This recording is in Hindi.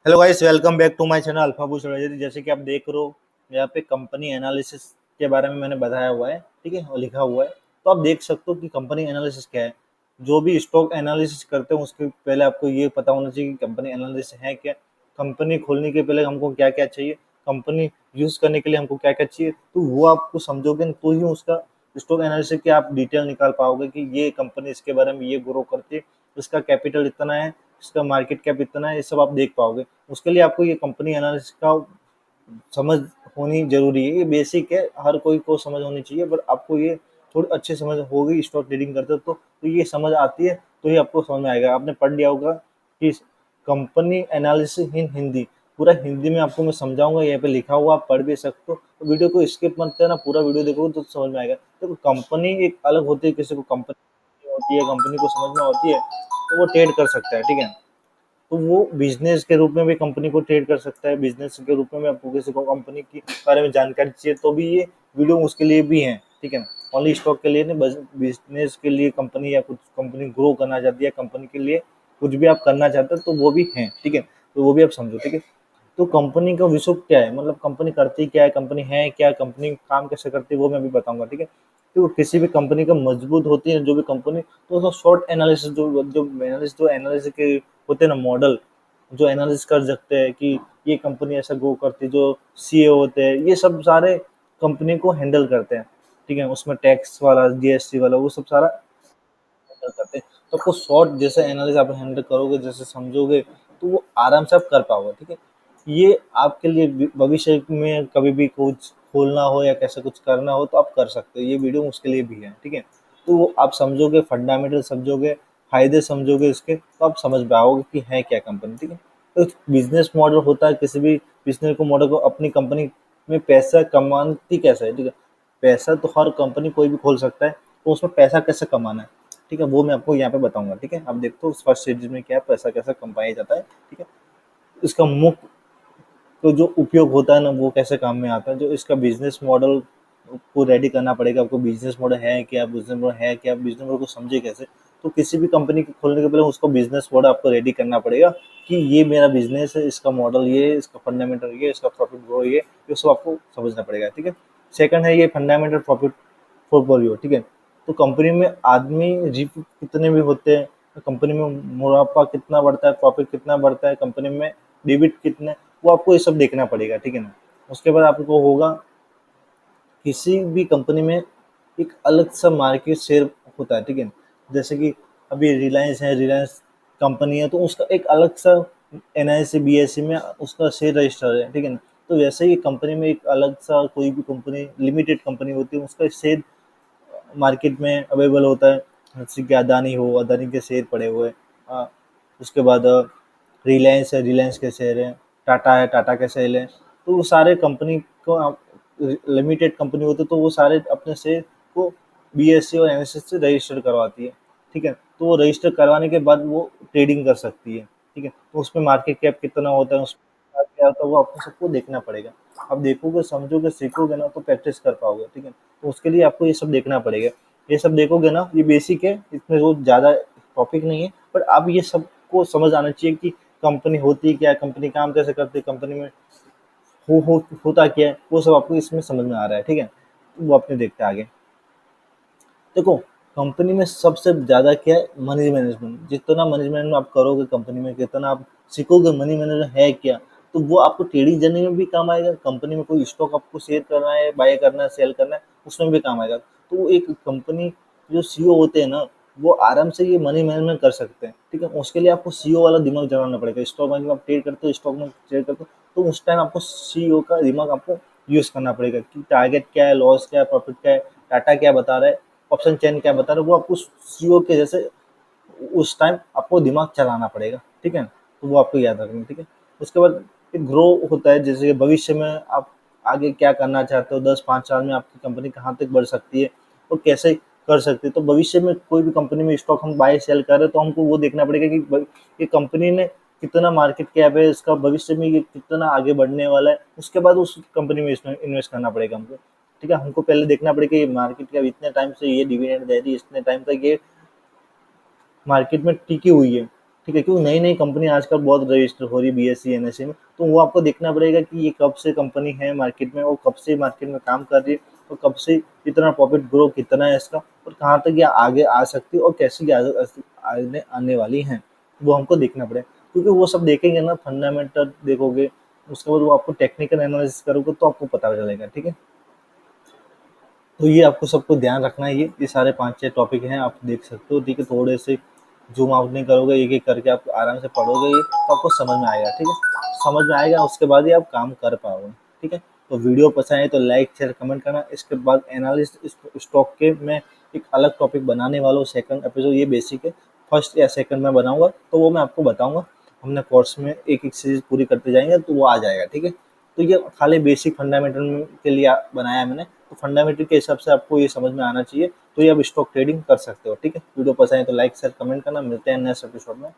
Hello guys, welcome back to my channel Alpha Bush Rajat. जैसे कि आप देख रहे हो, यहाँ पे कंपनी एनालिसिस के बारे में मैंने बताया हुआ है, ठीक है, और लिखा हुआ है। तो आप देख सकते हो कि कंपनी एनालिसिस क्या है। जो भी स्टॉक एनालिसिस करते हैं उसके पहले आपको ये पता होना चाहिए कि कंपनी एनालिसिस है क्या। कंपनी खोलने के पहले हमको क्या क्या चाहिए, कंपनी यूज करने के लिए हमको क्या क्या चाहिए, तो वो आपको समझोगे तो ही उसका स्टॉक एनालिसिस के आप डिटेल निकाल पाओगे कि ये कंपनी इसके बारे में ये ग्रो करती है, इसका कैपिटल इतना है, इसका मार्केट कैप इतना है, ये सब आप देख पाओगे। उसके लिए आपको ये कंपनी एनालिसिस का समझ होनी जरूरी है। ये बेसिक है, हर कोई को समझ होनी चाहिए, बट आपको ये थोड़ी अच्छी समझ होगी स्टॉक ट्रेडिंग करते हो तो ये समझ आती है, तो ही आपको समझ में आएगा। आपने पढ़ लिया होगा कि कंपनी एनालिसिस इन हिंदी, पूरा हिंदी में आपको मैं समझाऊंगा, यहाँ पे लिखा हुआ, आप पढ़ भी सकते हो। तो वीडियो को स्किप मत करना, पूरा वीडियो देखोगे तो समझ में आएगा। तो कंपनी एक अलग होती है, किसी को कंपनी होती है, कंपनी को समझ में होती है तो वो ट्रेड कर सकता है, ठीक है। तो वो बिजनेस के रूप में भी कंपनी को ट्रेड कर सकता है। बिजनेस के रूप में आपको किसी को कंपनी के बारे में जानकारी चाहिए तो भी ये वीडियो उसके लिए भी है, ठीक है। ओनली स्टॉक के लिए नहीं, बस बिजनेस के लिए कंपनी या कुछ कंपनी ग्रो करना चाहती है, कंपनी के लिए कुछ भी आप करना चाहते हो तो वो भी है, ठीक है। तो वो भी आप समझो, ठीक है। तो कंपनी का विषय क्या है, मतलब कंपनी करती क्या है, कंपनी है क्या, कंपनी काम कैसे करती है, वो मैं अभी बताऊंगा, ठीक है। तो किसी भी कंपनी का मजबूत होती है जो भी कंपनी, तो उसका शॉर्ट एनालिसिस जो एनालिसिस के होते हैं ना मॉडल, जो एनालिसिस कर सकते हैं कि ये कंपनी ऐसा ग्रो करती है, जो सीईओ होते हैं ये सब सारे कंपनी को हैंडल करते हैं, ठीक है। उसमें टैक्स वाला, जीएसटी वाला, वो सब सारा हैंडल करते हैं। तो आपको शॉर्ट जैसे एनालिसिस आप हैंडल करोगे, जैसे समझोगे, तो वो आराम से आप कर पाओगे, ठीक है। ये आपके लिए भविष्य में कभी भी कुछ खोलना हो या कैसे कुछ करना हो तो आप कर सकते हो। ये वीडियो उसके लिए भी है, ठीक है। तो वो आप समझोगे, फंडामेंटल समझोगे, फायदे समझोगे इसके, तो आप समझ पाओगे कि है क्या कंपनी, ठीक है। तो बिजनेस मॉडल होता है, किसी भी बिजनेस को मॉडल को अपनी कंपनी में पैसा कमाती कैसे है, ठीक है। पैसा तो हर कंपनी कोई भी खोल सकता है, तो उसमें पैसा कैसे कमाना है, ठीक है, वो मैं आपको यहाँ पे बताऊंगा, ठीक है। आप देखते हो फर्स्ट सीरीज में क्या है, पैसा कैसे कमाया जाता है, ठीक है। इसका मुख्य तो जो उपयोग होता है ना, वो कैसे काम में आता है, जो इसका बिजनेस मॉडल को रेडी करना पड़ेगा आपको। बिजनेस मॉडल है क्या, बिजनेस मॉडल है क्या, बिजनेस मॉडल को समझे कैसे। तो किसी भी कंपनी को खोलने के पहले उसको बिजनेस मॉडल आपको रेडी करना पड़ेगा कि ये मेरा बिजनेस है, इसका मॉडल ये, इसका फंडामेंटल ये, इसका प्रॉफिट ग्रो ये सब आपको समझना पड़ेगा, ठीक है। सेकंड है ये फंडामेंटल प्रॉफिट पोर्टफोलियो, ठीक है। तो कंपनी में आदमी रिप कितने भी होते हैं, तो कंपनी में मुनाफा कितना बढ़ता है, प्रॉफिट कितना बढ़ता है, कंपनी में डेबिट कितने, वो आपको ये सब देखना पड़ेगा, ठीक है ना। उसके बाद आपको होगा किसी भी कंपनी में एक अलग सा मार्केट शेयर होता है, ठीक है। जैसे कि अभी रिलायंस है, रिलायंस कंपनी है, तो उसका एक अलग सा एनआईसी बीएसई में उसका शेयर रजिस्टर है, ठीक है ना। तो वैसे ही कंपनी में एक अलग सा कोई भी कंपनी, लिमिटेड कंपनी होती है, उसका शेयर मार्केट में अवेलेबल होता है। जैसे कि अदानी हो, अदानी के शेयर पड़े हुए हैं। उसके बाद रिलायंस है, रिलायंस के शेयर हैं। टाटा है, टाटा के शेयर हैं। तो वो सारे कंपनी को लिमिटेड कंपनी होती है, तो वो सारे अपने शेयर को बीएसई और एनएसएस से रजिस्टर करवाती है, ठीक है। तो वो रजिस्टर करवाने के बाद वो ट्रेडिंग कर सकती है, ठीक है। तो उसमें मार्केट कैप कितना होता है, उसमें क्या होता है, वो आपको सबको देखना पड़ेगा। आप देखोगे, समझोगे, सीखोगे ना तो प्रैक्टिस कर पाओगे, ठीक है। तो उसके लिए आपको ये सब देखना पड़ेगा। ये सब देखोगे ना, ये बेसिक है, इसमें वो ज़्यादा टॉपिक नहीं है, बट आप ये सबको समझ आना चाहिए कि कंपनी होती क्या है, कंपनी काम कैसे करती है, कंपनी में होता क्या है, वो सब आपको इसमें समझ में आ रहा है, ठीक है। तो वो अपने देखते हैं आगे। देखो, कंपनी में सबसे ज़्यादा क्या है, मनी मैनेजमेंट। जितना मनी मैनेजमेंट आप करोगे कंपनी में, कितना आप सीखोगे मनी मैनेजमेंट है क्या, तो वो आपको ट्रेडिंग जर्नी में भी काम आएगा। कंपनी में कोई स्टॉक आपको शेयर करना है, बाय करना है, सेल करना है, उसमें भी काम आएगा। तो एक कंपनी जो सीईओ होते हैं ना, वो आराम से ये मनी मैनेजमेंट कर सकते हैं, ठीक है। उसके लिए आपको सीईओ वाला दिमाग जमाना पड़ेगा। स्टॉक मार्केट में आप ट्रेड करते हो, स्टॉक में ट्रेड करते हो, तो उस टाइम आपको सीईओ का दिमाग आपको यूज करना पड़ेगा कि टारगेट क्या है, लॉस क्या है, प्रॉफिट क्या है, डाटा क्या बता रहा है, ऑप्शन चेन क्या बता रहे हो, वो आपको सीईओ के जैसे उस टाइम आपको दिमाग चलाना पड़ेगा, ठीक है। तो वो आपको याद रखना, ठीक है। उसके बाद एक ग्रो होता है, जैसे कि भविष्य में आप आगे क्या करना चाहते हो, 10-5 साल में आपकी कंपनी कहाँ तक बढ़ सकती है और कैसे कर सकते हैं। तो भविष्य में कोई भी कंपनी में स्टॉक हम बाय सेल कर रहे हैं, तो हमको वो देखना पड़ेगा कि ये कंपनी ने कितना मार्केट कैप है, इसका भविष्य में ये कितना आगे बढ़ने वाला है, उसके बाद उस कंपनी में इन्वेस्ट करना पड़ेगा हमको, ठीक है। हमको पहले देखना पड़ेगा कि ये मार्केट कैप इतने टाइम से ये डिविडेंड दे रही है, इतने टाइम तक ये मार्केट में टिकी हुई है, ठीक है, क्योंकि नई-नई कंपनी आजकल बहुत रजिस्टर हो रही है बीएसई, एनएसई में, तो वो आपको देखना पड़ेगा कि ये कब से कंपनी है मार्केट में और कब से मार्केट में काम कर रही है और कब से इतना प्रॉफिट ग्रो कितना है इसका और कहाँ तक ये आगे आ सकती है और कैसे ये आगे आने वाली हैं, वो हमको देखना पड़ेगा। क्योंकि वो सब देखेंगे ना, फंडामेंटल देखोगे, उसके बाद वो आपको टेक्निकल एनालिसिस करोगे तो आपको पता चलेगा, ठीक है? तो ये आपको सबको ध्यान रखना है, ये सारे 5-6 टॉपिक हैं, आप देख सकते हो, ठीक है? थोड़े से ज़ूम आउट नहीं करोगे, एक-एक करके आप आराम से पढ़ोगे ये, तो आपको समझ में आएगा, ठीक है? समझ में आएगा, उसके बाद ही आप काम कर पाओगे, ठीक है? तो वीडियो पसंद आए तो लाइक, शेयर, कमेंट करना। इसके बाद एनालिस्ट स्टॉक के मैं एक अलग टॉपिक बनाने वाला हूँ, सेकंड एपिसोड ये बेसिक है, फर्स्ट या सेकंड में बनाऊँगा, तो वो मैं आपको बताऊँगा। हमने कोर्स में एक-एक सीरीज़ पूरी करते जाएँगे, तो वो आ जाएगा, ठीक है? तो ये खाली बेसिक फंडामेंटल के लिए बनाया है मैंने, तो फंडामेंटल के हिसाब से आपको ये समझ में आना चाहिए, तो ये आप स्टॉक ट्रेडिंग कर सकते हो, ठीक है? वीडियो पसंद है तो लाइक शेयर कमेंट करना। मिलते हैं नेक्स्ट एपिसोड में।